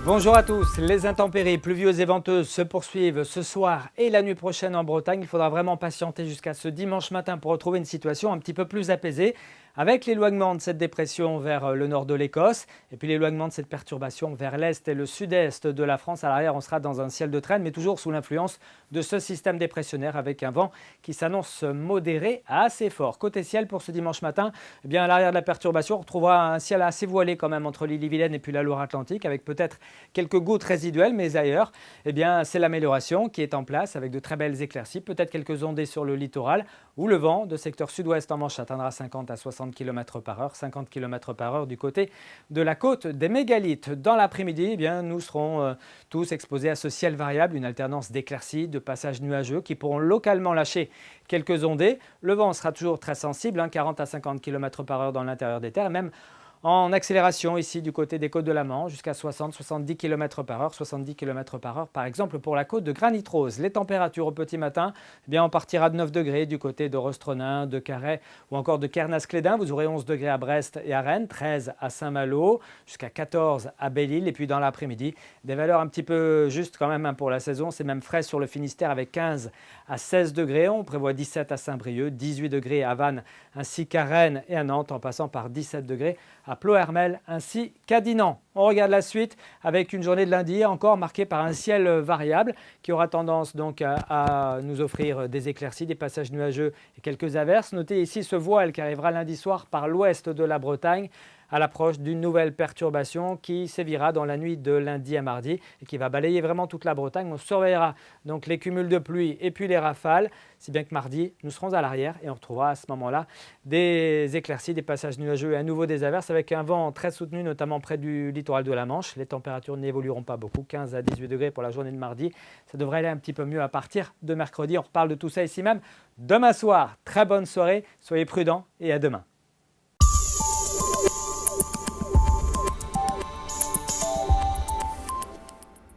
Bonjour à tous, les intempéries pluvieuses et venteuses se poursuivent ce soir et la nuit prochaine en Bretagne. Il faudra vraiment patienter jusqu'à ce dimanche matin pour retrouver une situation un petit peu plus apaisée avec l'éloignement de cette dépression vers le nord de l'Écosse et puis l'éloignement de cette perturbation vers l'est et le sud-est de la France. À l'arrière, on sera dans un ciel de traîne mais toujours sous l'influence de ce système dépressionnaire avec un vent qui s'annonce modéré à assez fort. Côté ciel pour ce dimanche matin, eh bien, à l'arrière de la perturbation, on retrouvera un ciel assez voilé quand même entre l'Ille-et-Vilaine et puis la Loire-Atlantique avec peut-être quelques gouttes résiduelles, mais ailleurs, eh bien, c'est l'amélioration qui est en place avec de très belles éclaircies, peut-être quelques ondées sur le littoral où le vent de secteur sud-ouest en Manche atteindra 50 à 60 km par heure, 50 km par heure du côté de la côte des mégalithes. Dans l'après-midi, eh bien, nous serons tous exposés à ce ciel variable, une alternance d'éclaircies, de passages nuageux qui pourront localement lâcher quelques ondées. Le vent sera toujours très sensible, 40 à 50 km par heure dans l'intérieur des terres, et même en accélération ici du côté des côtes de la Manche jusqu'à 60-70 km par heure, 70 km par heure par exemple pour la côte de Granit-Rose. Les températures au petit matin, eh bien on partira de 9 degrés du côté de Rostronin, de Carhaix ou encore de Kernas-Cléden. Vous aurez 11 degrés à Brest et à Rennes, 13 à Saint-Malo, jusqu'à 14 à Belle-Île. Et puis dans l'après-midi, des valeurs un petit peu justes quand même pour la saison. C'est même frais sur le Finistère avec 15 à 16 degrés. On prévoit 17 à Saint-Brieuc, 18 degrés à Vannes ainsi qu'à Rennes et à Nantes en passant par 17 degrés à Ploërmel ainsi qu'à Dinan. On regarde la suite avec une journée de lundi encore marquée par un ciel variable qui aura tendance donc à nous offrir des éclaircies, des passages nuageux et quelques averses. Notez ici ce voile qui arrivera lundi soir par l'ouest de la Bretagne à l'approche d'une nouvelle perturbation qui sévira dans la nuit de lundi à mardi et qui va balayer vraiment toute la Bretagne. On surveillera donc les cumuls de pluie et puis les rafales, si bien que mardi, nous serons à l'arrière et on retrouvera à ce moment-là des éclaircies, des passages nuageux et à nouveau des averses avec un vent très soutenu, notamment près du littoral de la Manche. Les températures n'évolueront pas beaucoup, 15 à 18 degrés pour la journée de mardi. Ça devrait aller un petit peu mieux à partir de mercredi. On reparle de tout ça ici même demain soir. Très bonne soirée, soyez prudents et à demain.